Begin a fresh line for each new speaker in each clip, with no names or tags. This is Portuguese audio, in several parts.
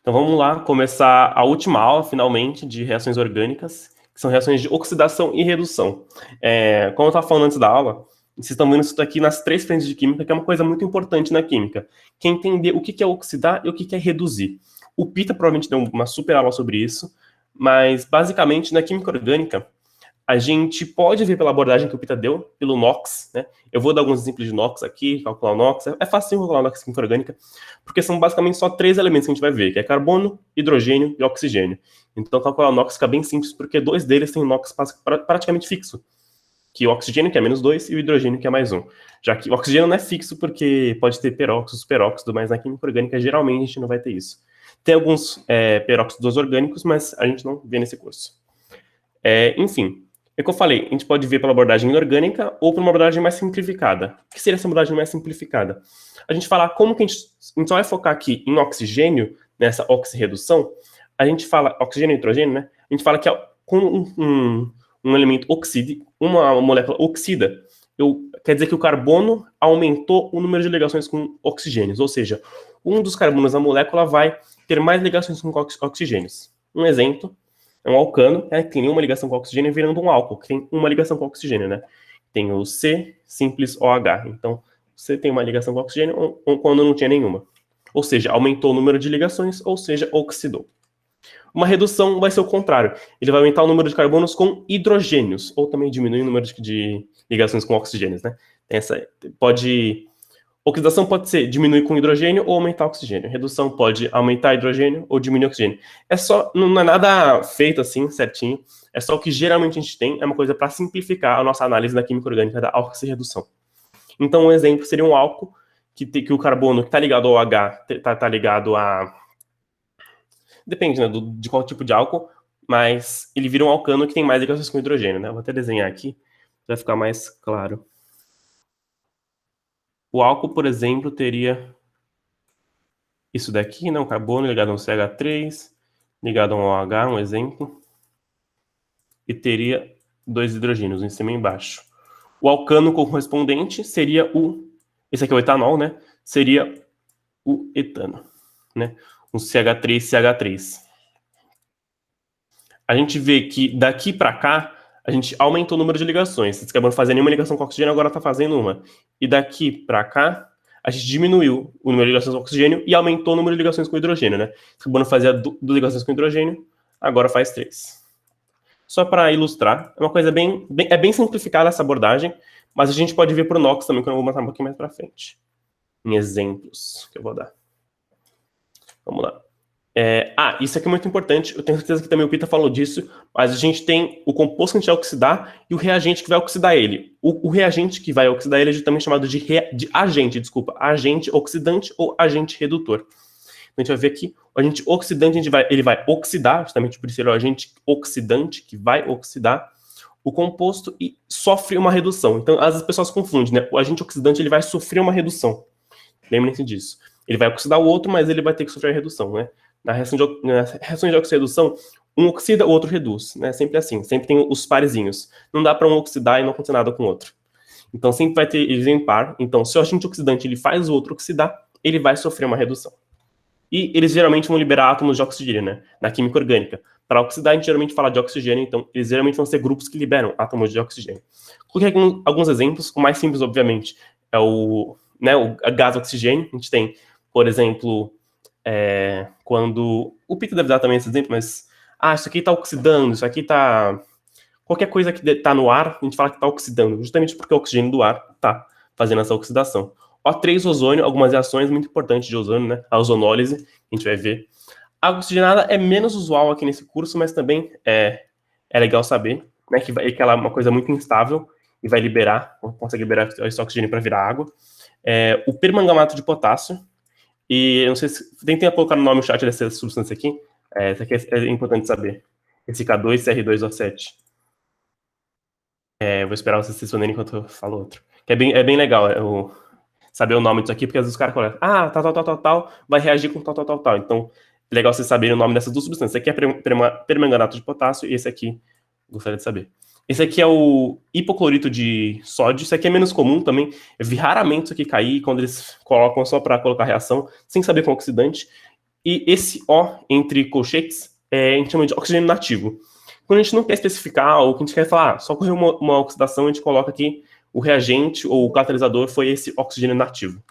Então vamos lá começar a última aula, finalmente, de reações orgânicas, que são reações de oxidação e redução. Como eu estava falando antes da aula, vocês estão vendo isso aqui nas 3 frentes de química, que é uma coisa muito importante na química, que é entender o que é oxidar e o que é reduzir. O Pita provavelmente deu uma super aula sobre isso, mas basicamente na química orgânica, a gente pode ver pela abordagem que o Pita deu, pelo NOx, né? Eu vou dar alguns exemplos de NOx aqui, calcular o NOx. É fácil calcular o NOx em química orgânica, porque são basicamente só 3 elementos que a gente vai ver, que é carbono, hidrogênio e oxigênio. Então, calcular o NOx fica bem simples, porque 2 deles têm NOx praticamente fixo, que o oxigênio, que é -2, e o hidrogênio, que é +1. Já que o oxigênio não é fixo, porque pode ter peróxido, superóxido, mas na química orgânica, geralmente, a gente não vai ter isso. Tem alguns peróxidos orgânicos, mas a gente não vê nesse curso. Enfim, é o que eu falei, a gente pode ver pela abordagem inorgânica ou por uma abordagem mais simplificada. O que seria essa abordagem mais simplificada? A gente fala como que a gente só vai focar aqui em oxigênio, nessa oxirredução. A gente fala, oxigênio e nitrogênio, né? A gente fala que quando um elemento oxida, uma molécula oxida, quer dizer que o carbono aumentou o número de ligações com oxigênios, ou seja, um dos carbonos da molécula vai ter mais ligações com oxigênios. Um exemplo é um alcano, que tem nenhuma ligação com oxigênio, virando um álcool, que tem uma ligação com oxigênio, né? Tem o C simples OH. Então, você tem uma ligação com oxigênio ou quando não tinha nenhuma. Ou seja, aumentou o número de ligações, ou seja, oxidou. Uma redução vai ser o contrário. Ele vai aumentar o número de carbonos com hidrogênios, ou também diminuir o número de ligações com oxigênios, né? Oxidação pode ser diminuir com hidrogênio ou aumentar o oxigênio. Redução pode aumentar hidrogênio ou diminuir o oxigênio. Não é nada feito assim, certinho. É só o que geralmente a gente tem, é uma coisa para simplificar a nossa análise da química orgânica da oxirredução. Então, um exemplo seria um álcool, que o carbono que está ligado ao H está ligado a... Depende, né, de qual tipo de álcool, mas ele vira um alcano que tem mais ligações com hidrogênio, né? Vou até desenhar aqui, para ficar mais claro. O álcool, por exemplo, teria isso daqui, né? Um carbono ligado a um CH3, ligado a um OH, um exemplo. E teria 2 hidrogênios, um em cima e embaixo. O alcano correspondente seria esse aqui é o etanol, né? Seria o etano, né? Um CH3CH3. A gente vê que daqui para cá, a gente aumentou o número de ligações. Esse carbono fazia nenhuma ligação com oxigênio, agora está fazendo uma. E daqui para cá, a gente diminuiu o número de ligações com oxigênio e aumentou o número de ligações com hidrogênio, né? O carbono fazia 2 ligações com hidrogênio, agora faz 3. Só para ilustrar, é uma coisa bem simplificada essa abordagem, mas a gente pode ver para o NOx também, que eu vou mostrar um pouquinho mais para frente. Em exemplos que eu vou dar. Vamos lá. Isso aqui é muito importante. Eu tenho certeza que também o Pita falou disso, mas a gente tem o composto que a gente vai oxidar e o reagente que vai oxidar ele. O reagente que vai oxidar ele é também chamado de agente oxidante ou agente redutor. Então a gente vai ver aqui, o agente oxidante ele vai oxidar, justamente por isso ele é o agente oxidante que vai oxidar o composto e sofre uma redução. Então às vezes as pessoas confundem, né? O agente oxidante ele vai sofrer uma redução. Lembrem-se disso. Ele vai oxidar o outro, mas ele vai ter que sofrer a redução, né? Na reação de oxirredução, um oxida, o outro reduz, né? Sempre assim, sempre tem os parezinhos. Não dá para um oxidar e não acontecer nada com o outro. Então sempre vai ter eles em par. Então se o agente oxidante ele faz o outro oxidar, ele vai sofrer uma redução. E eles geralmente vão liberar átomos de oxigênio, né? Na química orgânica. Para oxidar, a gente geralmente fala de oxigênio, então eles geralmente vão ser grupos que liberam átomos de oxigênio. Coloquei aqui alguns exemplos. O mais simples, obviamente, é o gás oxigênio. A gente tem, por exemplo, quando... O Pita deve dar também esse exemplo, mas... isso aqui está oxidando, isso aqui está... Qualquer coisa que está no ar, a gente fala que está oxidando, justamente porque o oxigênio do ar está fazendo essa oxidação. O3 ozônio, algumas reações muito importantes de ozônio, né? A ozonólise, a gente vai ver. A água oxigenada é menos usual aqui nesse curso, mas também é legal saber, né? Que ela é uma coisa muito instável e vai consegue liberar esse oxigênio para virar água. O permanganato de potássio, e eu não sei se tentem colocar no nome no chat dessa substância aqui. Essa aqui é importante saber. Esse K2CR2O7. Vou esperar vocês responderem enquanto eu falo outro. Que é bem legal saber o nome disso aqui, porque às vezes os caras colocam, tal, vai reagir com tal. Então, é legal vocês saberem o nome dessas duas substâncias. Esse aqui é permanganato de potássio e esse aqui, gostaria de saber. Esse aqui é o hipoclorito de sódio. Isso aqui é menos comum também. Eu vi raramente isso aqui cair quando eles colocam só para colocar reação, sem saber com oxidante. E esse O entre colchetes a gente chama de oxigênio nativo. Quando a gente não quer especificar, ou que a gente quer falar, só ocorreu uma oxidação, a gente coloca aqui o reagente ou o catalisador foi esse oxigênio nativo.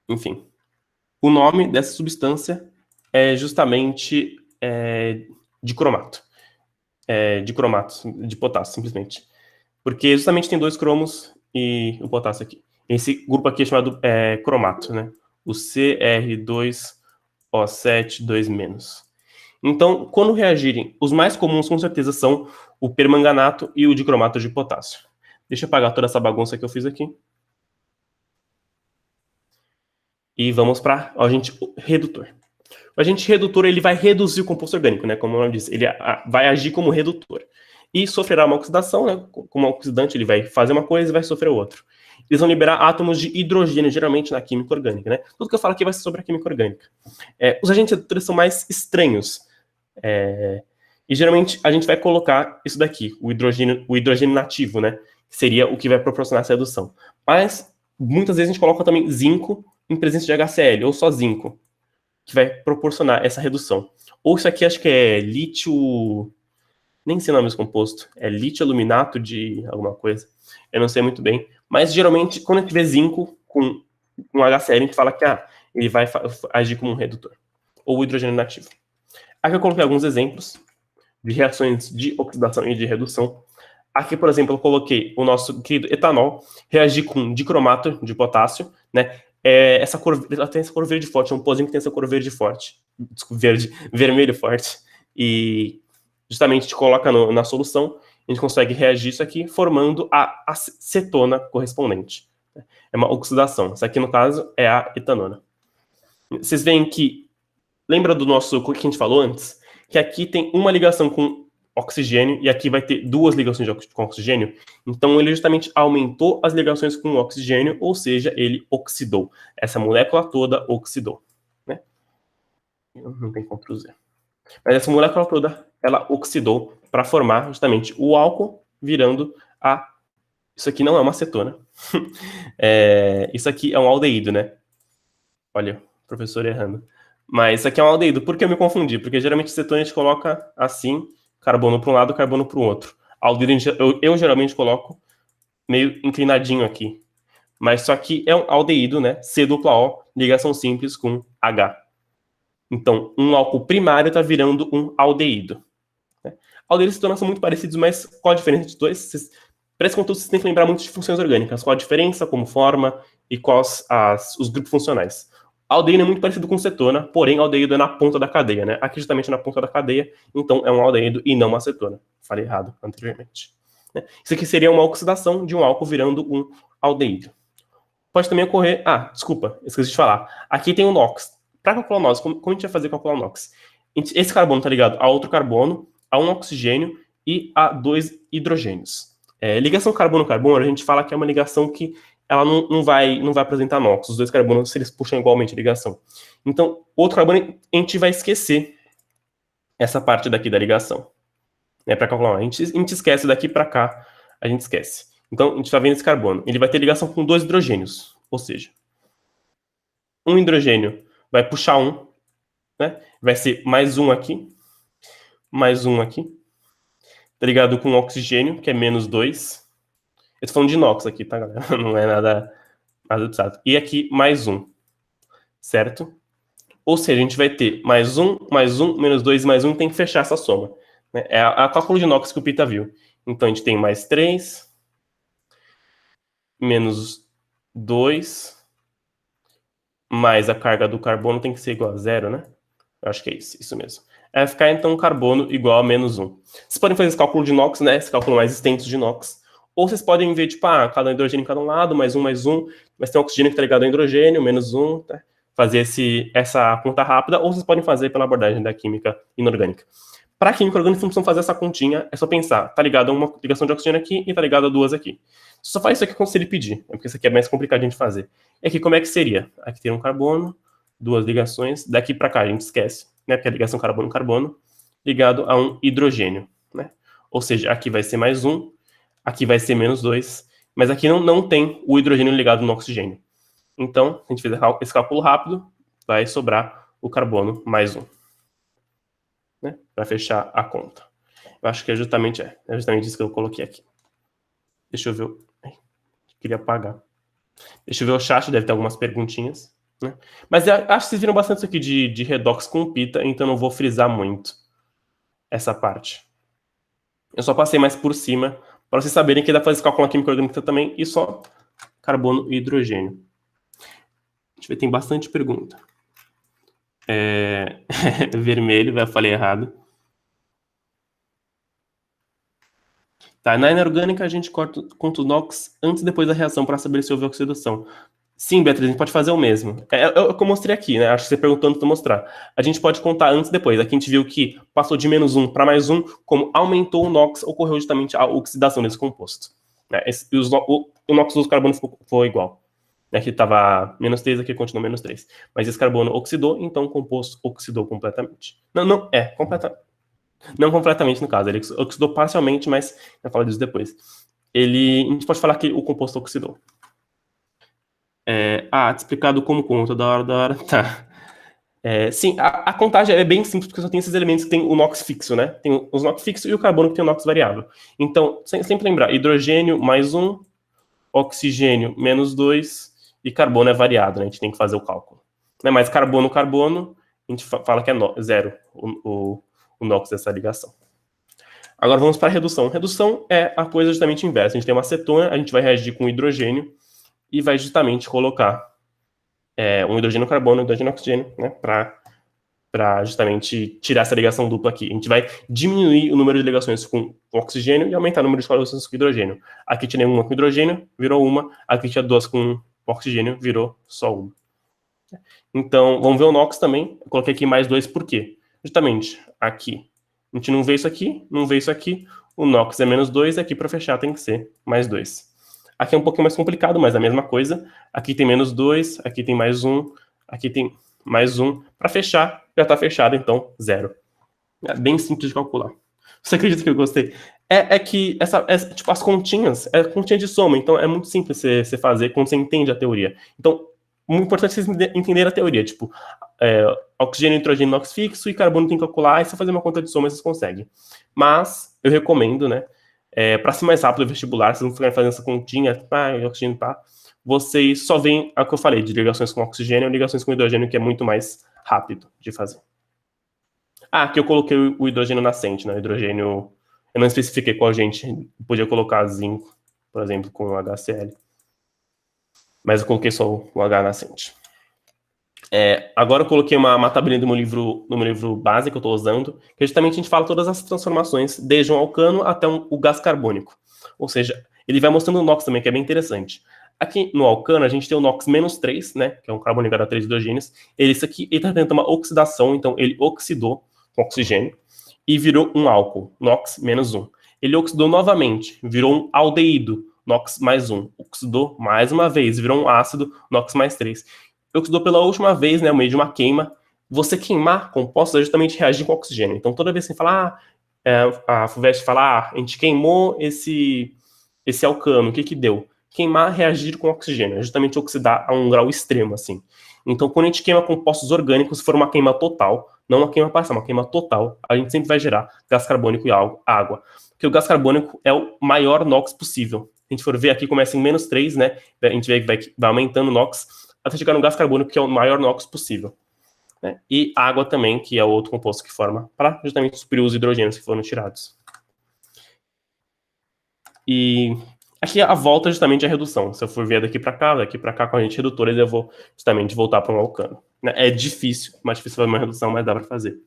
Enfim, o nome dessa substância é justamente dicromato. Dicromato de potássio, simplesmente. Porque justamente tem 2 cromos e o potássio aqui. Esse grupo aqui é chamado cromato, né? O Cr2O7 2-. Então, quando reagirem, os mais comuns com certeza são o permanganato e o dicromato de potássio. Deixa eu apagar toda essa bagunça que eu fiz aqui. E vamos para o agente redutor. O agente redutor ele vai reduzir o composto orgânico, né? Como o nome diz, ele vai agir como redutor. E sofrerá uma oxidação, né? Como oxidante, ele vai fazer uma coisa e vai sofrer outra. Eles vão liberar átomos de hidrogênio, geralmente na química orgânica, né? Tudo que eu falo aqui vai ser sobre a química orgânica. Os agentes redutores são mais estranhos. E geralmente a gente vai colocar isso daqui, o hidrogênio nativo, né? Que seria o que vai proporcionar essa redução. Mas muitas vezes a gente coloca também zinco em presença de HCl, ou só zinco, que vai proporcionar essa redução. Ou isso aqui acho que é lítio... Nem sei o nome desse composto. É lítio aluminato de alguma coisa. Eu não sei muito bem. Mas geralmente, quando a gente vê zinco com HCl, a gente fala que ele vai agir como um redutor. Ou hidrogênio nativo. Aqui eu coloquei alguns exemplos de reações de oxidação e de redução. Aqui, por exemplo, eu coloquei o nosso querido etanol reagir com dicromato de potássio, né? Essa cor, ela tem essa cor verde forte, é um pozinho que tem essa cor verde forte. Desculpa, vermelho forte. E justamente a gente coloca na solução, a gente consegue reagir isso aqui, formando a acetona correspondente. É uma oxidação. Isso aqui, no caso, é a etanona. Vocês veem que, lembra do nosso, o que a gente falou antes? Que aqui tem uma ligação com oxigênio e aqui vai ter 2 ligações com oxigênio. Então, ele justamente aumentou as ligações com oxigênio, ou seja, ele oxidou. Essa molécula toda oxidou. Né? Não tem Ctrl Z. Mas essa molécula toda, ela oxidou para formar justamente o álcool, virando a... Isso aqui não é uma acetona. Isso aqui é um aldeído, né? Olha, o professor errando. Mas isso aqui é um aldeído. Por que eu me confundi? Porque geralmente cetona a gente coloca assim, carbono para um lado, carbono para o outro. Aldeído eu geralmente coloco meio inclinadinho aqui. Mas isso aqui é um aldeído, né? C-O, ligação simples com H. Então, um álcool primário está virando um aldeído. Aldeídos e cetonas são muito parecidos, mas qual a diferença entre os dois? Para esse conteúdo, vocês têm que lembrar muito de funções orgânicas. Qual a diferença, como forma e quais os grupos funcionais. Aldeído é muito parecido com cetona, porém aldeído é na ponta da cadeia, né? Aqui justamente na ponta da cadeia, então é um aldeído e não uma cetona. Falei errado anteriormente. Isso aqui seria uma oxidação de um álcool virando um aldeído. Pode também ocorrer... desculpa, esqueci de falar. Aqui tem o NOx. Para calcular o NOx, como a gente vai fazer calcular o NOx? Esse carbono está ligado a outro carbono, a um oxigênio e a 2 hidrogênios. Ligação carbono-carbono, a gente fala que é uma ligação que ela não vai apresentar NOx. Os 2 carbonos, se eles puxam igualmente a ligação. Então, outro carbono, a gente vai esquecer essa parte daqui da ligação. Para calcular. A gente esquece daqui para cá, a gente esquece. Então, a gente está vendo esse carbono. Ele vai ter ligação com 2 hidrogênios. Ou seja, um hidrogênio vai puxar um, né? Vai ser mais um aqui, mais um aqui. Tá ligado com oxigênio, que é menos 2. Eu tô falando de inox aqui, tá, galera? Não é nada absurdo. E aqui, mais um. Certo? Ou seja, a gente vai ter mais um, menos 2 e mais 1, tem que fechar essa soma. É a cálculo de inox que o Pita viu. Então, a gente tem mais 3, menos 2, mais a carga do carbono tem que ser igual a 0, né? Eu acho que é isso mesmo. Vai ficar, então, carbono igual a menos 1. Vocês podem fazer esse cálculo de inox, né? Esse cálculo mais extenso de inox. Ou vocês podem ver, tipo, cada hidrogênio em cada um lado, mais um, mas tem um oxigênio que está ligado ao hidrogênio, menos 1, tá? Fazer essa conta rápida, ou vocês podem fazer pela abordagem da química inorgânica. Para a química orgânica, não precisa fazer essa continha, é só pensar, tá ligado a uma ligação de oxigênio aqui e tá ligado a 2 aqui. Só faz isso aqui quando se ele pedir, porque isso aqui é mais complicadinho de fazer. E aqui como é que seria? Aqui tem um carbono, 2 ligações, daqui para cá a gente esquece, né? Porque é a ligação carbono-carbono, ligado a um hidrogênio, né? Ou seja, aqui vai ser mais 1, aqui vai ser menos 2, mas aqui não tem o hidrogênio ligado no oxigênio. Então, se a gente fizer esse cálculo rápido, vai sobrar o carbono mais 1. Né? Para fechar a conta. Eu acho que é justamente isso que eu coloquei aqui. Deixa eu ver. Queria apagar. Deixa eu ver o chat, deve ter algumas perguntinhas. Né? Mas acho que vocês viram bastante isso aqui de redox com pita, então não vou frisar muito essa parte. Eu só passei mais por cima, para vocês saberem que dá para fazer esse cálculo na química orgânica também, e só carbono e hidrogênio. Deixa eu ver, tem bastante pergunta. Vermelho, eu falei errado. Tá, na inorgânica a gente conta o NOx antes e depois da reação para saber se houve oxidação. Sim, Beatriz, a gente pode fazer o mesmo. É o que eu mostrei aqui, né? Acho que você perguntou antes de eu mostrar. A gente pode contar antes e depois. Aqui a gente viu que passou de menos 1 para mais 1, como aumentou o NOx, ocorreu justamente a oxidação desse composto. O NOx dos carbonos foi igual. Aqui estava menos 3, aqui continuou menos 3. Mas esse carbono oxidou, então o composto oxidou completamente. Completamente. Não completamente, no caso. Ele oxidou parcialmente, mas eu falo disso depois. A gente pode falar que o composto oxidou. Explicado como conta, da hora. Tá. Sim, a contagem é bem simples, porque só tem esses elementos que tem o NOx fixo, né? Tem os NOx fixo e o carbono que tem o NOx variável. Então, sempre lembrar, hidrogênio mais 1, oxigênio menos 2, e carbono é variado, né? A gente tem que fazer o cálculo. Mas carbono, a gente fala que é zero o NOx dessa ligação. Agora vamos para a redução. Redução é a coisa justamente inversa. A gente tem uma acetona, a gente vai reagir com hidrogênio e vai justamente colocar um hidrogênio carbono, um hidrogênio oxigênio, né, para justamente tirar essa ligação dupla aqui. A gente vai diminuir o número de ligações com oxigênio e aumentar o número de ligações com hidrogênio. Aqui tinha uma com hidrogênio, virou uma. Aqui tinha 2 com oxigênio, virou só uma. Então, vamos ver o NOx também. Eu coloquei aqui mais 2, por quê? Justamente, aqui. A gente não vê isso aqui, não vê isso aqui. O NOx é menos 2, aqui para fechar tem que ser mais 2. Aqui é um pouquinho mais complicado, mas é a mesma coisa. Aqui tem menos 2, aqui tem mais 1, aqui tem mais 1. Para fechar, já está fechado, então 0. É bem simples de calcular. Você acredita que eu gostei? Que tipo, as continhas, é continha de soma, então é muito simples você fazer quando você entende a teoria. Então, muito importante vocês entenderem a teoria. Tipo, oxigênio, nitrogênio, NOx fixo e carbono tem que calcular, e se você fazer uma conta de soma, vocês conseguem. Mas, eu recomendo, né? Para ser mais rápido o vestibular, vocês não ficarem fazendo essa continha, oxigênio, vocês só veem o que eu falei, de ligações com oxigênio e ligações com hidrogênio, que é muito mais rápido de fazer. Aqui eu coloquei o hidrogênio nascente, né? O hidrogênio, eu não especifiquei qual gente podia colocar zinco, por exemplo, com HCl. Mas eu coloquei só o H nascente. Agora eu coloquei uma tabelinha no meu livro base que eu estou usando, que justamente a gente fala todas as transformações, desde um alcano até o gás carbônico. Ou seja, ele vai mostrando o NOx também, que é bem interessante. Aqui no alcano, a gente tem o NOx menos 3, né, que é um carbono ligado a 3 hidrogênios. Isso aqui está tendo uma oxidação, então ele oxidou com oxigênio e virou um álcool, NOx menos 1. Ele oxidou novamente, virou um aldeído, NOx mais 1. Oxidou mais uma vez, virou um ácido, NOx mais 3. Oxidou pela última vez, né, no meio de uma queima. Você queimar compostos é justamente reagir com oxigênio. Então, toda vez que você fala, a FUVEST fala, a gente queimou esse alcano, o que deu? Queimar, reagir com oxigênio, é justamente oxidar a um grau extremo, assim. Então, quando a gente queima compostos orgânicos, se for uma queima total, não uma queima parcial, uma queima total, a gente sempre vai gerar gás carbônico e água. Porque o gás carbônico é o maior NOx possível. Se a gente for ver aqui, começa em menos 3, né? A gente vê que vai aumentando o NOx, até chegar no gás carbônico, que é o maior NOx possível. Né? E água também, que é o outro composto que forma, para justamente suprir os hidrogênios que foram tirados. E aqui a volta justamente é a redução. Se eu for ver daqui para cá, com a gente redutora, eu vou justamente voltar para um alcano. É difícil, mais difícil fazer uma redução, mas dá para fazer.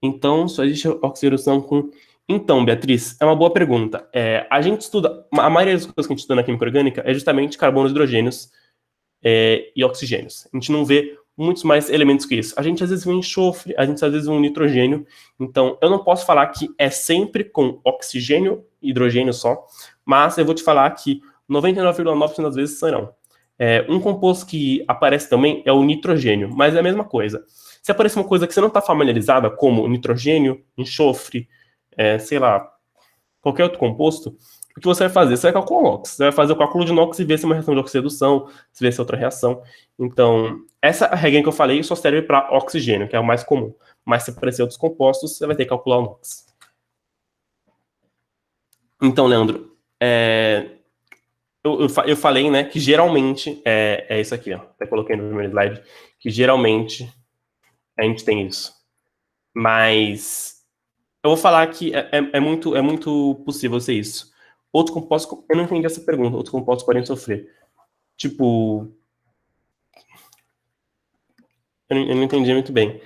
Então, só existe oxidação com... Então, Beatriz, é uma boa pergunta. A gente estuda... A maioria das coisas que a gente estuda na química orgânica é justamente carbonos, hidrogênios e oxigênios. A gente não vê muitos mais elementos que isso. A gente às vezes vê um enxofre, a gente às vezes vê um nitrogênio. Então, eu não posso falar que é sempre com oxigênio e hidrogênio só, mas eu vou te falar que 99,9% das vezes serão. Um composto que aparece também é o nitrogênio, mas é a mesma coisa. Se aparecer uma coisa que você não está familiarizada, como nitrogênio, enxofre, sei lá, qualquer outro composto, o que você vai fazer? Você vai calcular o NOx. Você vai fazer o cálculo de NOx e ver se é uma reação de oxidação, se ver se é outra reação. Então, essa regra que eu falei só serve para oxigênio, que é o mais comum. Mas se aparecer outros compostos, você vai ter que calcular o NOx. Então, Leandro, eu falei, né, que geralmente é isso aqui, ó. Até coloquei no primeiro slide, que geralmente a gente tem isso. Mas eu vou falar que é muito possível ser isso. Outros compostos, eu não entendi essa pergunta, outros compostos podem sofrer. Tipo, eu não entendi muito bem.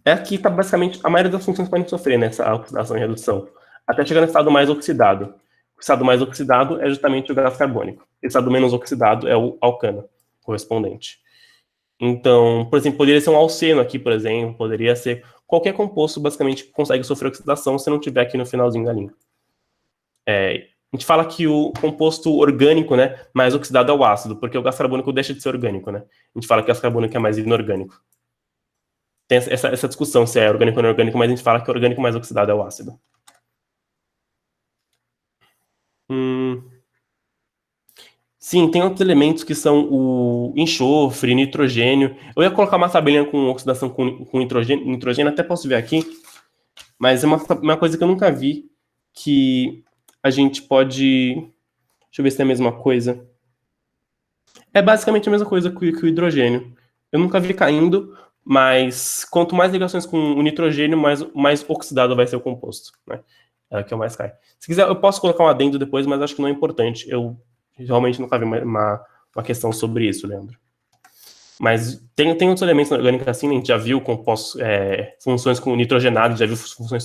Aqui está basicamente, a maioria das funções podem sofrer nessa oxidação e redução, até chegar no estado mais oxidado. O estado mais oxidado é justamente o gás carbônico. O estado menos oxidado é o alcano correspondente. Então, por exemplo, poderia ser um alceno aqui, por exemplo, poderia ser qualquer composto, basicamente, que consegue sofrer oxidação se não tiver aqui no finalzinho da linha. A gente fala que o composto orgânico, né, mais oxidado é o ácido, porque o gás carbônico deixa de ser orgânico, né? A gente fala que o gás carbônico é mais inorgânico. Tem essa discussão se é orgânico ou inorgânico, mas a gente fala que o orgânico mais oxidado é o ácido. Sim, tem outros elementos que são o enxofre, nitrogênio. Eu ia colocar uma tabelinha com oxidação com nitrogênio, até posso ver aqui, mas é uma coisa que eu nunca vi, que a gente pode... Deixa eu ver se é a mesma coisa. É basicamente a mesma coisa que o hidrogênio. Eu nunca vi caindo, mas quanto mais ligações com o nitrogênio, mais oxidado vai ser o composto, né? É o que mais cai. Se quiser, eu posso colocar um adendo depois, mas acho que não é importante. Eu realmente nunca vi uma questão sobre isso, Leandro. Mas tem outros elementos na orgânica assim, a gente já viu compostos, funções com nitrogenados, já viu funções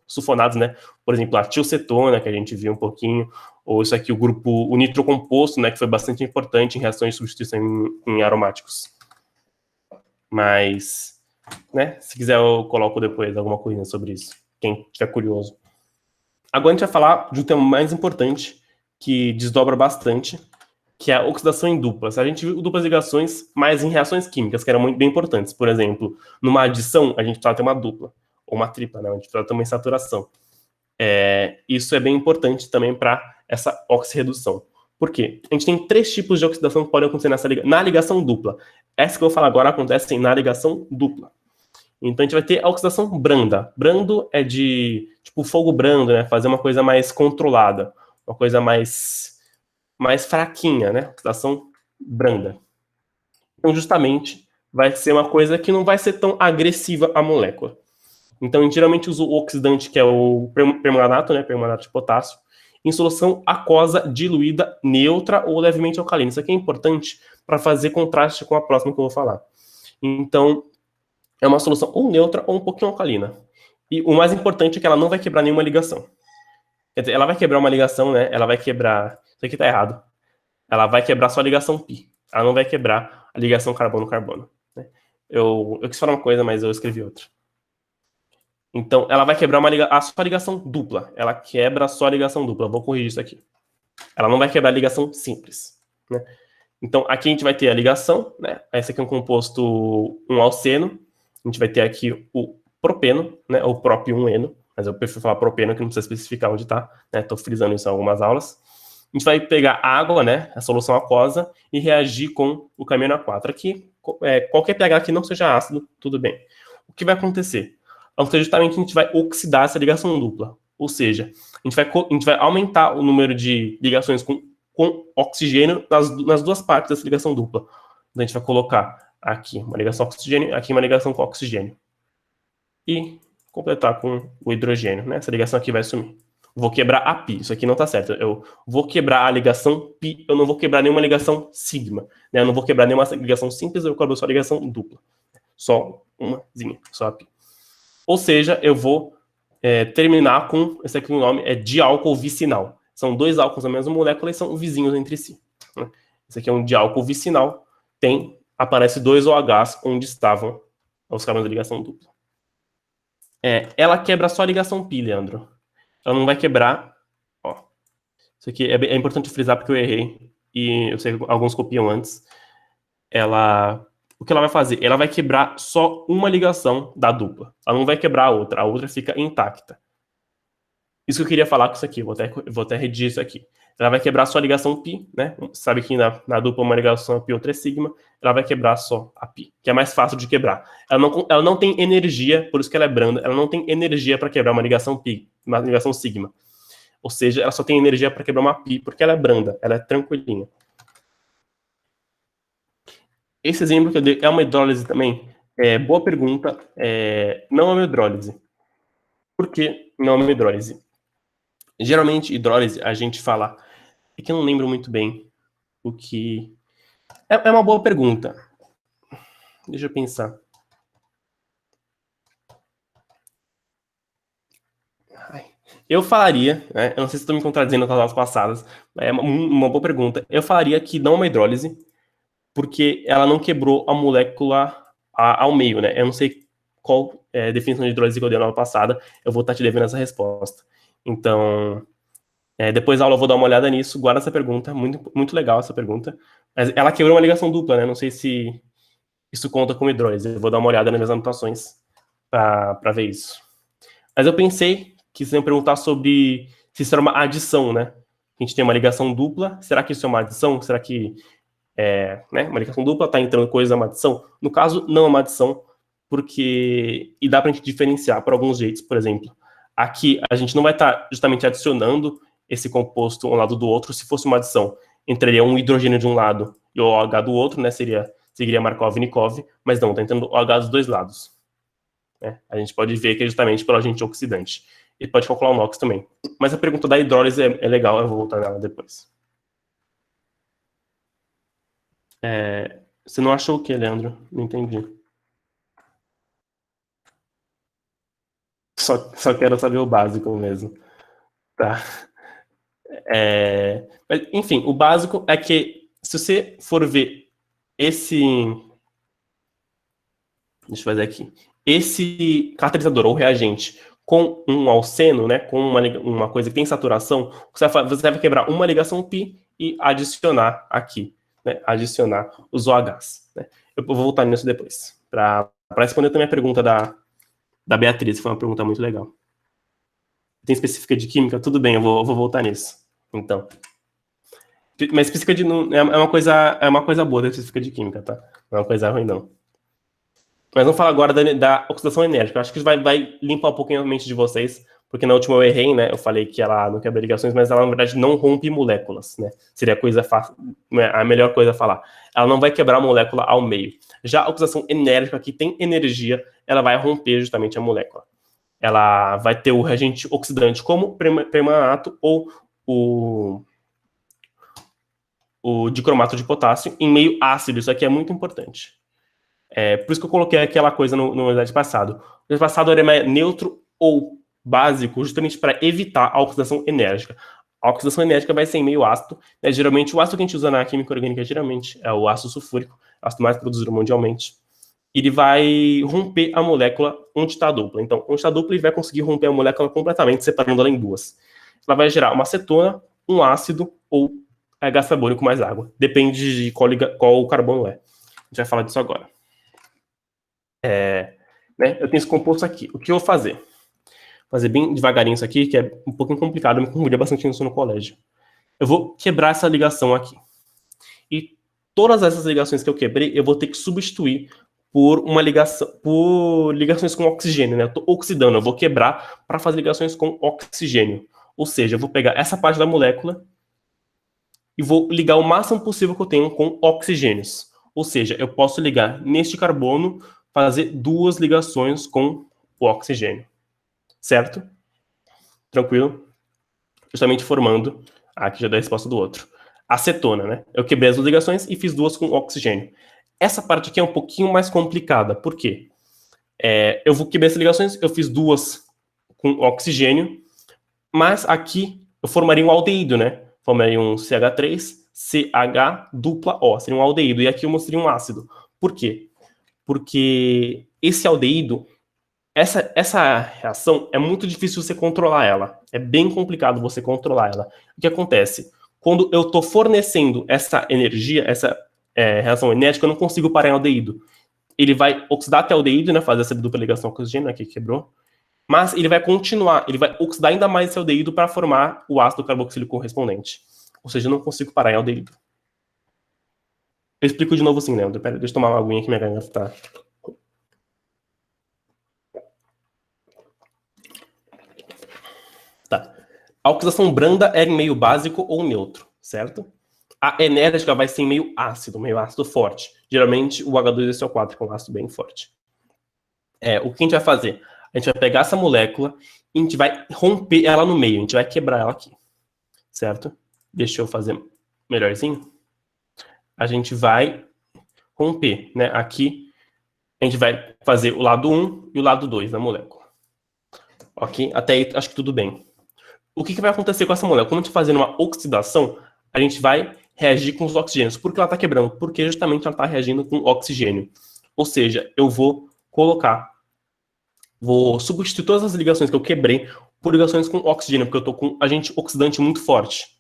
sulfonadas, né? Por exemplo, a tilcetona, que a gente viu um pouquinho, ou isso aqui, o nitrocomposto, né, que foi bastante importante em reações de substituição em aromáticos. Mas, né, se quiser eu coloco depois alguma coisa sobre isso, quem estiver curioso. Agora a gente vai falar de um tema mais importante, que desdobra bastante, que é a oxidação em duplas. A gente viu duplas ligações, mas em reações químicas, que eram muito bem importantes. Por exemplo, numa adição, a gente precisa ter uma dupla, ou uma tripla, né? A gente precisa ter uma insaturação. Isso é bem importante também para essa oxirredução. Por quê? A gente tem 3 tipos de oxidação que podem acontecer na ligação dupla. Essa que eu vou falar agora acontece na ligação dupla. Então a gente vai ter a oxidação branda. Brando é de, tipo, fogo brando, né? Fazer uma coisa mais controlada, uma coisa mais fraquinha, né? Oxidação branda. Então, justamente, vai ser uma coisa que não vai ser tão agressiva à molécula. Então, a gente geralmente usa o oxidante, que é o permanganato, né? Permanganato de potássio, em solução aquosa diluída, neutra ou levemente alcalina. Isso aqui é importante para fazer contraste com a próxima que eu vou falar. Então, é uma solução ou neutra ou um pouquinho alcalina. E o mais importante é que ela não vai quebrar nenhuma ligação. Quer dizer, ela vai quebrar uma ligação, né? Ela vai quebrar... Isso aqui tá errado. Ela vai quebrar só a ligação pi. Ela não vai quebrar a ligação carbono-carbono. Né? Eu quis falar uma coisa, mas eu escrevi outra. Então, ela vai quebrar a sua ligação dupla. Ela quebra só a ligação dupla. Vou corrigir isso aqui. Ela não vai quebrar a ligação simples. Né? Então, aqui a gente vai ter a ligação. Né? Esse aqui é um composto, um alceno. A gente vai ter aqui o propeno, né? Ou propio-eno. Mas eu prefiro falar propeno, que não precisa especificar onde está. Estou frisando isso em algumas aulas. A gente vai pegar água, né, a solução aquosa, e reagir com o caminho A4. Aqui, qualquer pH que não seja ácido, tudo bem. O que vai acontecer? Justamente a gente vai oxidar essa ligação dupla. Ou seja, a gente vai aumentar o número de ligações com oxigênio nas duas partes dessa ligação dupla. Então a gente vai colocar aqui uma ligação com oxigênio, aqui uma ligação com oxigênio. E completar com o hidrogênio, né? Essa ligação aqui vai sumir. Vou quebrar a pi, isso aqui não tá certo. Eu vou quebrar a ligação pi, eu não vou quebrar nenhuma ligação sigma. Né? Eu não vou quebrar nenhuma ligação simples, eu quebro só a ligação dupla. Só umazinha, só a pi. Ou seja, eu vou terminar com, esse aqui o nome é diálcool vicinal. São 2 álcools da mesma molécula e são vizinhos entre si. Né? Esse aqui é um diálcool vicinal, aparece 2 OHs onde estavam os carbonos de ligação dupla. Ela quebra só a ligação pi, Leandro. Ela não vai quebrar, ó. Isso aqui é importante frisar porque eu errei e eu sei que alguns copiam antes. O que ela vai fazer? Ela vai quebrar só uma ligação da dupla. Ela não vai quebrar a outra fica intacta. Isso que eu queria falar com isso aqui, vou até redigir isso aqui. ela vai quebrar só a ligação π, né? Sabe que na dupla uma ligação é π, outra é sigma, ela vai quebrar só a π, que é mais fácil de quebrar. Ela não tem energia, por isso que ela é branda, ela não tem energia para quebrar uma ligação π, uma ligação sigma. Ou seja, ela só tem energia para quebrar uma π, porque ela é branda, ela é tranquilinha. Esse exemplo que eu dei é uma hidrólise também? Boa pergunta. Não é uma hidrólise. Por que não é uma hidrólise? Geralmente, hidrólise, a gente fala... É que eu não lembro muito bem o que... É uma boa pergunta. Deixa eu pensar. Eu falaria, né? Eu não sei se estou me contradizendo com as aulas passadas, é uma boa pergunta. Eu falaria que não é uma hidrólise, porque ela não quebrou a molécula ao meio, né? Eu não sei qual é a definição de hidrólise que eu dei na aula passada, eu vou estar te devendo essa resposta. Então, depois da aula eu vou dar uma olhada nisso, guarda essa pergunta, muito, muito legal essa pergunta. Mas ela quebrou uma ligação dupla, né? Não sei se isso conta como hidrólise, eu vou dar uma olhada nas minhas anotações para ver isso. Mas eu pensei que vocês iam perguntar sobre se isso era uma adição, né? A gente tem uma ligação dupla, será que isso é uma adição? Será que uma ligação dupla está entrando coisa uma adição? No caso, não é uma adição, porque... E dá para a gente diferenciar por alguns jeitos, por exemplo. Aqui, a gente não vai estar justamente adicionando esse composto um lado do outro. Se fosse uma adição, entraria um hidrogênio de um lado e o OH do outro, né? Seguiria Markov-Nikov, mas não, está entrando OH dos dois lados. A gente pode ver que é justamente pelo agente oxidante. E pode calcular o NOx também. Mas a pergunta da hidrólise é legal, eu vou voltar nela depois. Você não achou o que, Leandro? Não entendi. Só quero saber o básico mesmo. Tá. Mas, enfim, o básico é que, se você for ver esse... Deixa eu fazer aqui. Esse catalisador ou reagente com um alceno, né, com uma coisa que tem saturação, você vai quebrar uma ligação π e adicionar aqui, né, adicionar os OHs. Né. Eu vou voltar nisso depois, para responder também a pergunta da Beatriz, que foi uma pergunta muito legal. Tem específica de química? Tudo bem, eu vou voltar nisso. Então. Mas específica de... É uma coisa boa da específica de química, tá? Não é uma coisa ruim, não. Mas vamos falar agora da oxidação enérgica. Eu acho que isso vai limpar um pouquinho a mente de vocês, porque na última eu errei, né? Eu falei que ela não quebra ligações, mas ela, na verdade, não rompe moléculas, né? Seria a melhor coisa a falar. Ela não vai quebrar a molécula ao meio. Já a oxidação enérgica, que tem energia, ela vai romper justamente a molécula. Ela vai ter o reagente oxidante como permanganato ou o dicromato de potássio em meio ácido. Isso aqui é muito importante. Por isso que eu coloquei aquela coisa no slide passado. O slide passado era neutro ou básico, justamente para evitar a oxidação enérgica. A oxidação enérgica vai ser em meio ácido. Né? Geralmente, o ácido que a gente usa na química orgânica geralmente é o ácido sulfúrico, ácido mais produzido mundialmente. Ele vai romper a molécula onde está a dupla. Então, onde está a dupla, ele vai conseguir romper a molécula completamente, separando ela em duas. Ela vai gerar uma acetona, um ácido ou gás carbônico mais água. Depende de qual o carbono é. A gente vai falar disso agora. Eu tenho esse composto aqui. O que eu vou fazer? Vou fazer bem devagarinho isso aqui, que é um pouquinho complicado, eu me confundia bastante isso no colégio. Eu vou quebrar essa ligação aqui. E todas essas ligações que eu quebrei, eu vou ter que substituir por ligações com oxigênio, né? Eu tô oxidando, eu vou quebrar para fazer ligações com oxigênio. Ou seja, eu vou pegar essa parte da molécula e vou ligar o máximo possível que eu tenho com oxigênios. Ou seja, eu posso ligar neste carbono, fazer duas ligações com o oxigênio. Certo? Tranquilo? Justamente formando, aqui já dá a resposta do outro. Acetona, né? Eu quebrei as duas ligações e fiz duas com oxigênio. Essa parte aqui é um pouquinho mais complicada. Por quê? Eu vou quebrar essas ligações, eu fiz duas com oxigênio, mas aqui eu formaria um aldeído, né? Formaria um CH3, CH dupla O, seria um aldeído. E aqui eu mostrei um ácido. Por quê? Porque esse aldeído, essa reação é muito difícil você controlar ela. É bem complicado você controlar ela. O que acontece? Quando eu estou fornecendo essa energia, essa reação enérgica, eu não consigo parar em aldeído. Ele vai oxidar até o aldeído, né, fazer essa dupla ligação com oxigênio, aqui quebrou. Mas ele vai continuar, ele vai oxidar ainda mais esse aldeído para formar o ácido carboxílico correspondente. Ou seja, eu não consigo parar em aldeído. Eu explico de novo assim, Leandro. Pera, deixa eu tomar uma aguinha que minha garganta tá... Tá. A oxidação branda é em meio básico ou neutro, certo? A enérgica vai ser em meio ácido forte. Geralmente o H2SO4, que é um ácido bem forte. O que a gente vai fazer? A gente vai pegar essa molécula e a gente vai romper ela no meio. A gente vai quebrar ela aqui, certo? Deixa eu fazer melhorzinho. A gente vai romper, né? Aqui a gente vai fazer o lado 1 e o lado 2 da molécula. Ok? Até aí acho que tudo bem. O que vai acontecer com essa molécula? Quando a gente fazer uma oxidação, a gente vai reagir com os oxigênios. Por que ela está quebrando? Porque justamente ela está reagindo com oxigênio. Ou seja, eu vou substituir todas as ligações que eu quebrei por ligações com oxigênio, porque eu estou com agente oxidante muito forte,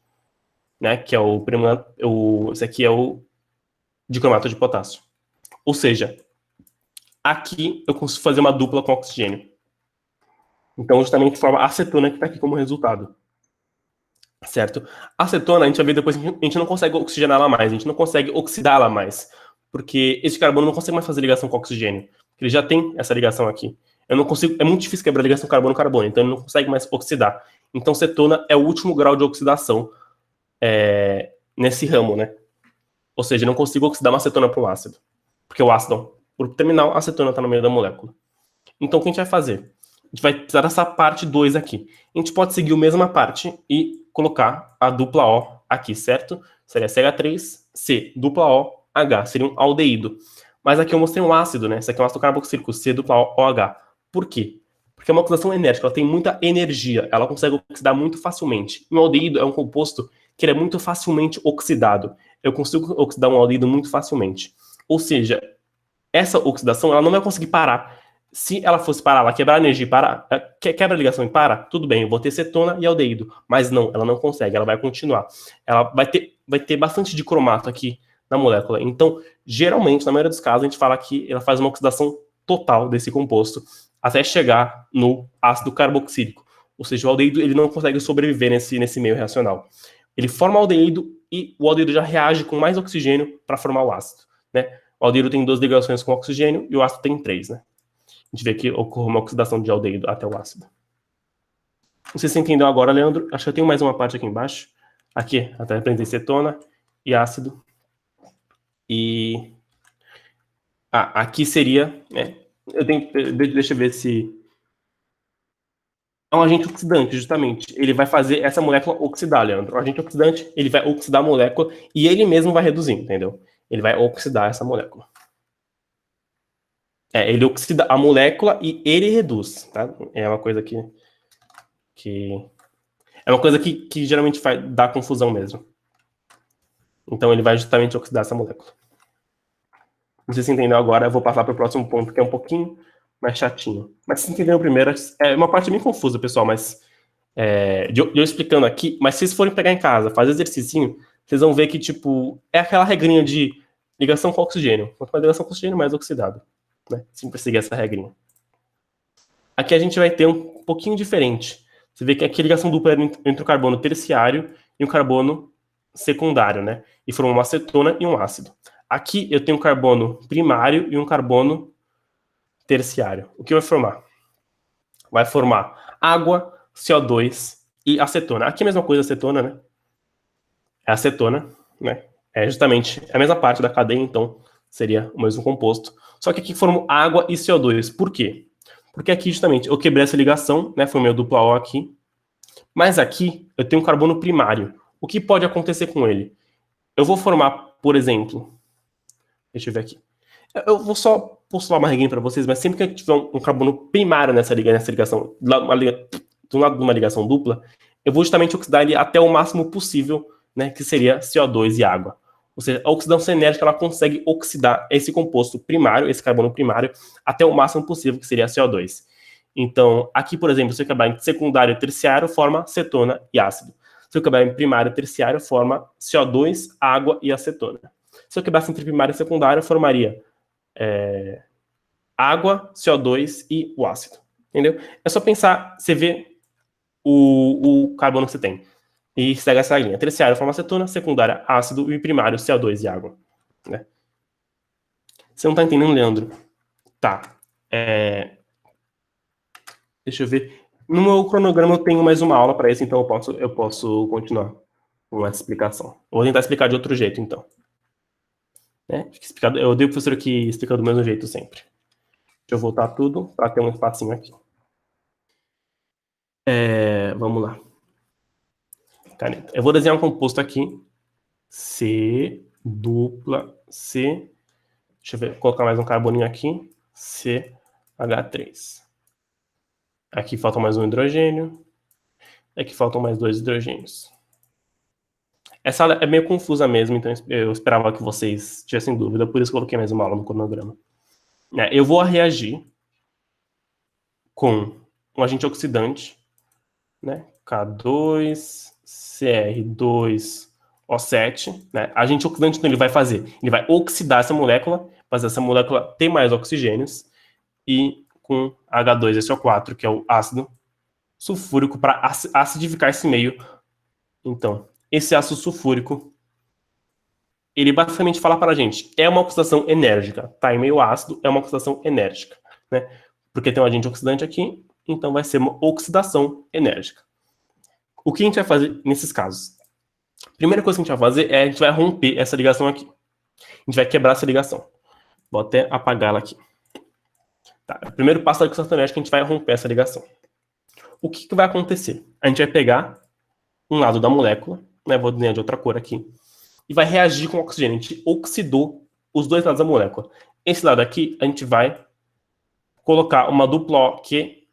né? Que é esse aqui é o dicromato de potássio. Ou seja, aqui eu consigo fazer uma dupla com oxigênio. Então, justamente forma acetona que está aqui como resultado. Certo? A acetona, a gente vai ver depois que a gente não consegue oxigenar ela mais, a gente não consegue oxidá-la mais, porque esse carbono não consegue mais fazer ligação com oxigênio. Ele já tem essa ligação aqui. Eu não consigo, é muito difícil quebrar a ligação carbono-carbono, então ele não consegue mais oxidar. Então, cetona é o último grau de oxidação nesse ramo, né? Ou seja, eu não consigo oxidar uma acetona para um ácido, porque o ácido, por terminal, a acetona está no meio da molécula. Então, o que a gente vai fazer? A gente vai precisar dessa parte 2 aqui. A gente pode seguir a mesma parte e colocar a dupla O aqui, certo? Seria CH3, dupla O, H. Seria um aldeído. Mas aqui eu mostrei um ácido, né? Esse aqui é um ácido carboxílico, C, dupla O, OH. Por quê? Porque é uma oxidação enérgica, ela tem muita energia, ela consegue oxidar muito facilmente. Um aldeído é um composto que ele é muito facilmente oxidado. Eu consigo oxidar um aldeído muito facilmente. Ou seja, essa oxidação ela não vai conseguir parar. Se ela fosse parar, ela quebrar a energia e parar, quebra a ligação e para, tudo bem, eu vou ter cetona e aldeído. Mas não, ela não consegue, ela vai continuar. Ela vai ter bastante dicromato aqui na molécula. Então, geralmente, na maioria dos casos, a gente fala que ela faz uma oxidação total desse composto até chegar no ácido carboxílico. Ou seja, o aldeído ele não consegue sobreviver nesse meio reacional. Ele forma o aldeído e o aldeído já reage com mais oxigênio para formar o ácido, né? O aldeído tem 2 ligações com oxigênio e o ácido tem 3, né? A gente vê que ocorre uma oxidação de aldeído até o ácido. Não sei se você entendeu agora, Leandro. Acho que eu tenho mais uma parte aqui embaixo. Aqui, até aprendi cetona e ácido. E aqui seria, né? Deixa eu ver se é um agente oxidante, justamente. Ele vai fazer essa molécula oxidar, Leandro. O agente oxidante, ele vai oxidar a molécula e ele mesmo vai reduzir, entendeu? Ele vai oxidar essa molécula. Ele oxida a molécula e ele reduz, tá? É uma coisa que é uma coisa que geralmente dá confusão mesmo. Então ele vai justamente oxidar essa molécula. Não sei se entendeu agora, eu vou passar para o próximo ponto, que é um pouquinho mais chatinho. Mas se entendeu primeiro, é uma parte bem confusa, pessoal, mas eu explicando aqui, mas se vocês forem pegar em casa, fazer exercício, vocês vão ver que, tipo, é aquela regrinha de ligação com oxigênio. Quanto mais ligação com oxigênio, mais oxidado. Né? Sempre seguir essa regrinha. Aqui a gente vai ter um pouquinho diferente. Você vê que aqui a ligação dupla é entre o carbono terciário e o carbono secundário, né? E forma uma acetona e um ácido. Aqui eu tenho um carbono primário e um carbono terciário. O que vai formar? Vai formar água, CO2 e acetona. Aqui é a mesma coisa, acetona, né? É acetona, né? É justamente a mesma parte da cadeia, então seria o mesmo composto. Só que aqui formam água e CO2. Por quê? Porque aqui, justamente, eu quebrei essa ligação, né? Formei o dupla O aqui. Mas aqui, eu tenho um carbono primário. O que pode acontecer com ele? Eu vou formar, por exemplo... Deixa eu ver aqui. Eu vou só postular uma regrinha para vocês, mas sempre que eu tiver um carbono primário nessa ligação, do lado de uma ligação dupla, eu vou justamente oxidar ele até o máximo possível, né? Que seria CO2 e água. Ou seja, a oxidação enérgica ela consegue oxidar esse composto primário, esse carbono primário, até o máximo possível, que seria CO2. Então, aqui, por exemplo, se eu acabar em secundário e terciário, forma cetona e ácido. Se eu acabar em primário e terciário, forma CO2, água e acetona. Se eu quebrasse entre primário e secundário, formaria água, CO2 e o ácido. Entendeu? É só pensar, você vê o carbono que você tem. E segue essa linha. Terciário, forma acetona, secundária, ácido e primário, CO2 e água. Né? Você não tá entendendo, Leandro? Tá. Deixa eu ver. No meu cronograma eu tenho mais uma aula para isso, então eu posso continuar com essa explicação. Vou tentar explicar de outro jeito, então. Né? Eu odeio o professor que explica do mesmo jeito sempre. Deixa eu voltar tudo para ter um espacinho aqui. Vamos lá. Caneta. Eu vou desenhar um composto aqui. C dupla C. Deixa eu ver, colocar mais um carboninho aqui. CH3. Aqui falta mais um hidrogênio. Aqui faltam mais 2 hidrogênios. Essa aula é meio confusa mesmo, então eu esperava que vocês tivessem dúvida, por isso coloquei mais uma aula no cronograma. Eu vou reagir com um agente oxidante, né? K2CR2O7. Né? Agente oxidante, então, ele vai fazer? Ele vai oxidar essa molécula, fazer essa molécula ter mais oxigênios, e com H2SO4, que é o ácido sulfúrico, para acidificar esse meio. Então, esse ácido sulfúrico, ele basicamente fala para a gente, é uma oxidação enérgica, tá? Em meio ácido, é uma oxidação enérgica, né? Porque tem um agente oxidante aqui, então vai ser uma oxidação enérgica. O que a gente vai fazer nesses casos? A primeira coisa que a gente vai fazer é a gente vai romper essa ligação aqui. A gente vai quebrar essa ligação. Vou até apagar ela aqui. Tá, o primeiro passo da oxidação enérgica, a gente vai romper essa ligação. O que vai acontecer? A gente vai pegar um lado da molécula, né? Vou desenhar de outra cor aqui, e vai reagir com o oxigênio. A gente oxidou os dois lados da molécula. Esse lado aqui, a gente vai colocar uma dupla O, que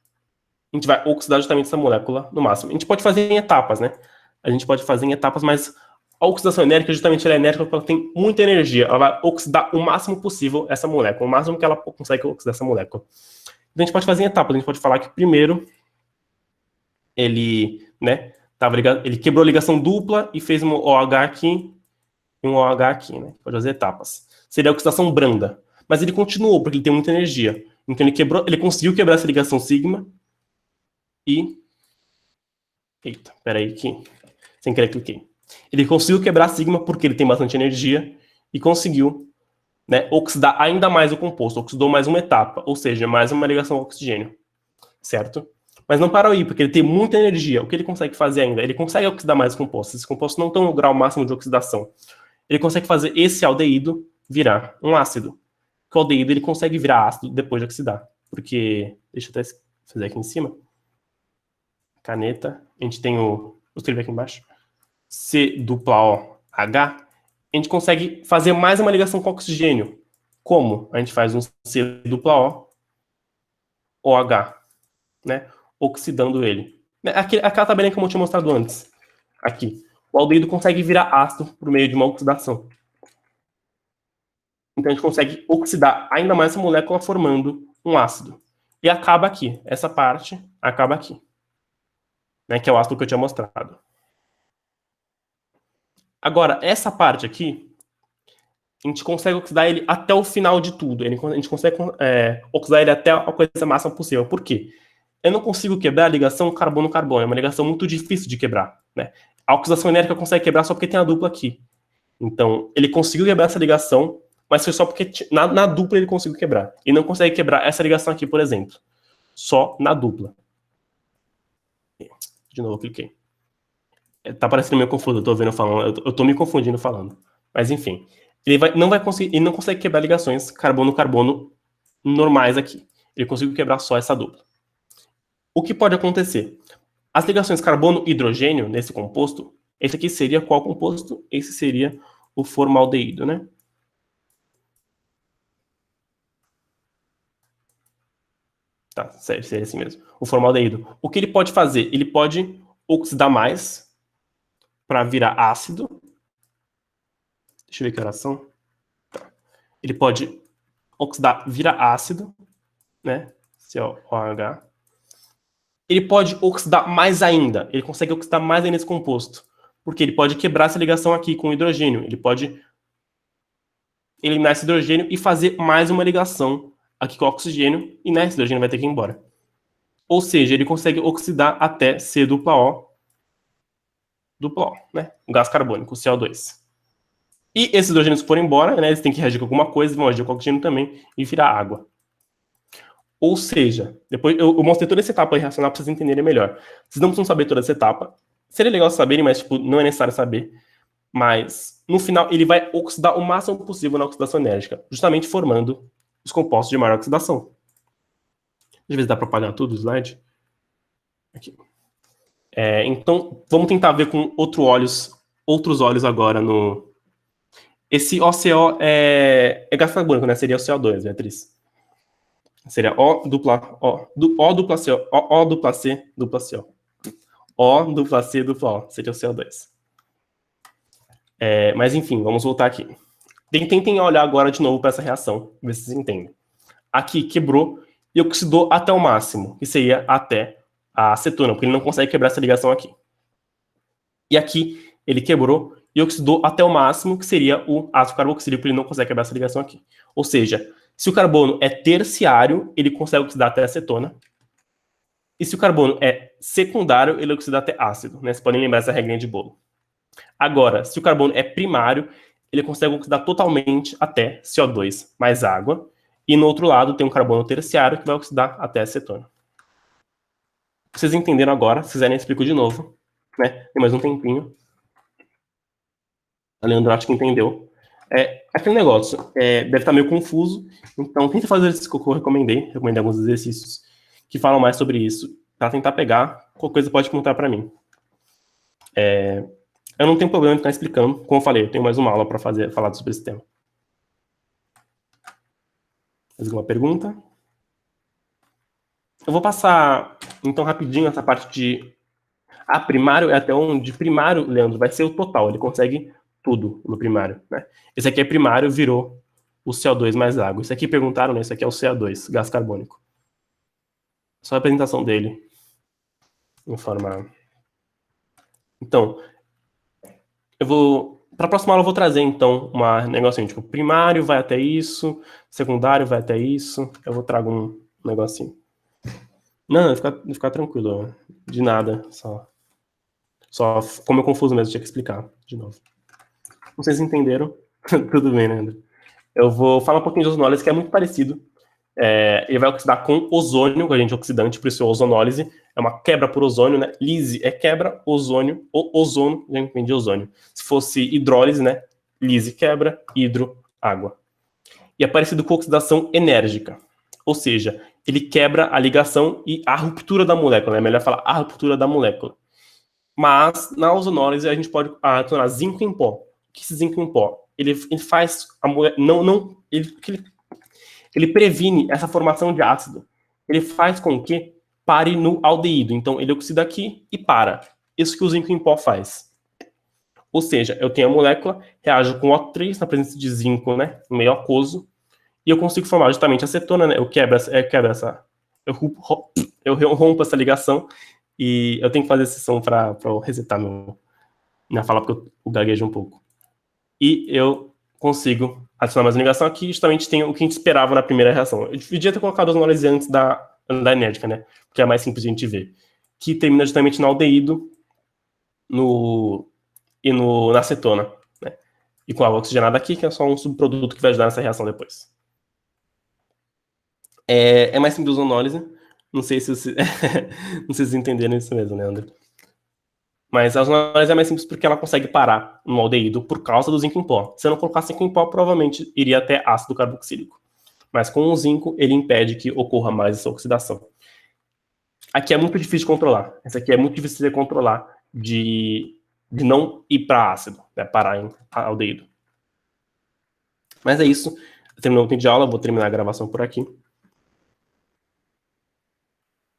a gente vai oxidar justamente essa molécula no máximo. A gente pode fazer em etapas, né? A gente pode fazer em etapas, mas a oxidação enérgica, justamente, ela é enérgica porque ela tem muita energia. Ela vai oxidar o máximo possível essa molécula, o máximo que ela consegue oxidar essa molécula. Então, a gente pode fazer em etapas. A gente pode falar que primeiro ele, né, ele quebrou a ligação dupla e fez um OH aqui e um OH aqui, né? Pode fazer etapas. Seria a oxidação branda. Mas ele continuou, porque ele tem muita energia. Então ele conseguiu quebrar essa ligação sigma e... Eita, peraí que... Sem querer cliquei. Ele conseguiu quebrar sigma porque ele tem bastante energia e conseguiu, né, oxidar ainda mais o composto. Oxidou mais uma etapa, ou seja, mais uma ligação ao oxigênio. Certo? Mas não parou aí, porque ele tem muita energia. O que ele consegue fazer ainda? Ele consegue oxidar mais compostos. Esses compostos não estão no grau máximo de oxidação. Ele consegue fazer esse aldeído virar um ácido. Que o aldeído ele consegue virar ácido depois de oxidar. Porque, deixa eu até fazer aqui em cima. Caneta. A gente tem vou escrever aqui embaixo. C dupla O H. A gente consegue fazer mais uma ligação com oxigênio. Como? A gente faz um C dupla O OH, né? Oxidando ele. Aquela tabelinha que eu tinha mostrado antes. Aqui. O aldeído consegue virar ácido por meio de uma oxidação. Então a gente consegue oxidar ainda mais essa molécula formando um ácido. E acaba aqui. Essa parte acaba aqui. Né, que é o ácido que eu tinha mostrado. Agora, essa parte aqui, a gente consegue oxidar ele até o final de tudo. A gente consegue oxidar ele até a coisa máxima possível. Por quê? Eu não consigo quebrar a ligação carbono-carbono. É uma ligação muito difícil de quebrar. Né? A oxidação enérgica consegue quebrar só porque tem a dupla aqui. Então, ele conseguiu quebrar essa ligação, mas foi só porque na dupla ele conseguiu quebrar. E não consegue quebrar essa ligação aqui, por exemplo. Só na dupla. De novo, eu cliquei. Tá parecendo meio confuso, eu tô vendo falando. Eu tô me confundindo falando. Mas enfim. Ele não consegue quebrar ligações carbono-carbono normais aqui. Ele conseguiu quebrar só essa dupla. O que pode acontecer? As ligações carbono-hidrogênio nesse composto, esse aqui seria qual composto? Esse seria o formaldeído, né? Tá, sério, seria assim mesmo. O formaldeído. O que ele pode fazer? Ele pode oxidar mais para virar ácido. Deixa eu ver que horas são. Tá. Ele pode oxidar, virar ácido, né? COOH. Ele pode oxidar mais ainda. Ele consegue oxidar mais ainda esse composto. Porque ele pode quebrar essa ligação aqui com o hidrogênio. Ele pode eliminar esse hidrogênio e fazer mais uma ligação aqui com o oxigênio. E esse hidrogênio vai ter que ir embora. Ou seja, ele consegue oxidar até C dupla O duplo O, né? O gás carbônico, o CO2. E esses hidrogênios que forem embora, né, eles têm que reagir com alguma coisa, vão agir com o oxigênio também e virar água. Ou seja, depois eu mostrei toda essa etapa reacional para vocês entenderem melhor. Vocês não precisam saber toda essa etapa. Seria legal saberem, mas tipo, não é necessário saber. Mas, no final, ele vai oxidar o máximo possível na oxidação enérgica, justamente formando os compostos de maior oxidação. Deixa eu ver se dá para apagar tudo o slide. Aqui. Então, vamos tentar ver com outros olhos agora no... Esse OCO é gás carbônico, né? Seria o CO2, Beatriz. Seria O dupla C, O dupla C, dupla CO. O dupla C, dupla O. Seria o CO2. Mas, enfim, vamos voltar aqui. Tentem olhar agora de novo para essa reação, ver se vocês entendem. Aqui quebrou e oxidou até o máximo, que seria até a acetona, porque ele não consegue quebrar essa ligação aqui. E aqui ele quebrou e oxidou até o máximo, que seria o ácido carboxílico, porque ele não consegue quebrar essa ligação aqui. Ou seja, se o carbono é terciário, ele consegue oxidar até acetona. E se o carbono é secundário, ele oxida até ácido. Né? Vocês podem lembrar essa regrinha de bolo. Agora, se o carbono é primário, ele consegue oxidar totalmente até CO2 mais água. E no outro lado tem um carbono terciário que vai oxidar até acetona. Vocês entenderam agora? Se quiserem, eu explico de novo. Né? Tem mais um tempinho. A Leandro acho que entendeu. Aquele negócio deve estar meio confuso, então tenta fazer o exercício que eu recomendei alguns exercícios que falam mais sobre isso, para tentar pegar, qualquer coisa pode perguntar para mim. Eu não tenho problema em ficar explicando, como eu falei, eu tenho mais uma aula para falar sobre esse tema. Mais alguma pergunta? Eu vou passar, então, rapidinho essa parte de... primário é até onde? Primário, Leandro, vai ser o total, ele consegue tudo no primário, né? Esse aqui é primário, virou o CO2 mais água. Esse aqui perguntaram, né? Esse aqui é o CO2, gás carbônico. Só a apresentação dele. Informar. Então, para a próxima aula eu vou trazer, então, um negocinho, tipo, primário vai até isso, secundário vai até isso. Eu vou trazer um negocinho. Não, ficar tranquilo, de nada, só como eu confuso mesmo, tinha que explicar de novo. Não sei se entenderam. Tudo bem, né, André? Eu vou falar um pouquinho de ozonólise, que é muito parecido. Ele vai oxidar com ozônio, com agente oxidante, por isso é ozonólise. É uma quebra por ozônio, né? Lise é quebra, ozônio, ozono, já entendi ozônio. Se fosse hidrólise, né? Lise quebra, hidro, água. E é parecido com oxidação enérgica. Ou seja, ele quebra a ligação e a ruptura da molécula. É melhor falar a ruptura da molécula. Mas, na ozonólise, a gente pode adicionar zinco em pó. O que é esse zinco em pó? Ele faz a molécula... Ele previne essa formação de ácido. Ele faz com que pare no aldeído. Então, ele oxida aqui e para. Isso que o zinco em pó faz. Ou seja, eu tenho a molécula, reage com O3 na presença de zinco, né, no meio aquoso, e eu consigo formar justamente acetona, né? Eu rompo essa ligação e eu tenho que fazer esse som para eu resetar minha fala, porque eu gaguejo um pouco. E eu consigo adicionar mais uma ligação aqui, justamente tem o que a gente esperava na primeira reação. Eu podia ter colocado as ozonólise antes da enérgica, né? Porque é mais simples de a gente ver. Que termina justamente no aldeído na acetona, né? E com a água oxigenada aqui, que é só um subproduto que vai ajudar nessa reação depois. É mais simples a ozonólise. Não sei se vocês entenderam isso mesmo, né, André? Mas a ozonólise é mais simples porque ela consegue parar no aldeído por causa do zinco em pó. Se eu não colocasse zinco em pó, provavelmente iria até ácido carboxílico. Mas com o zinco, ele impede que ocorra mais essa oxidação. Aqui é muito difícil de controlar. Essa aqui é muito difícil de controlar, de não ir para ácido, né, parar em aldeído. Mas é isso. Terminou o tempo de aula, vou terminar a gravação por aqui.